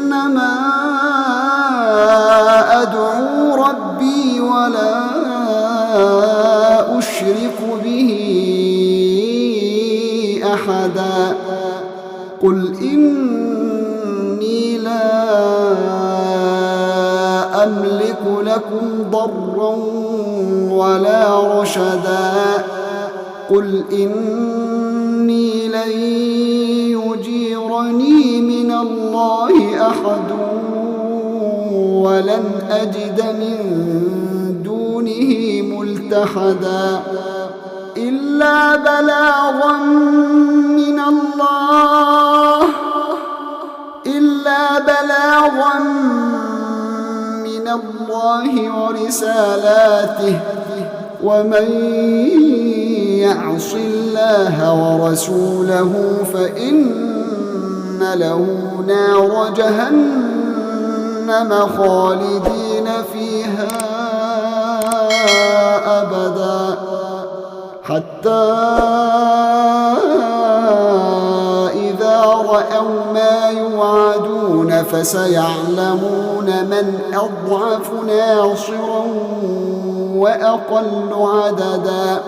إنما أدعو ربي ولا أشرك به أحدا قل إني لا أملك لكم ضرا ولا رشدا قل إني لن يجيرني من الله أحد ولن أجد من دونه ملتحدا إلا بلاغا من الله ورسالاته ومن يعص الله ورسوله فإن له نار جهنم خالدين فيها أبدا حتى إذا رأوا ما يوعدون فسيعلمون من أضعف ناصرا وأقل عددا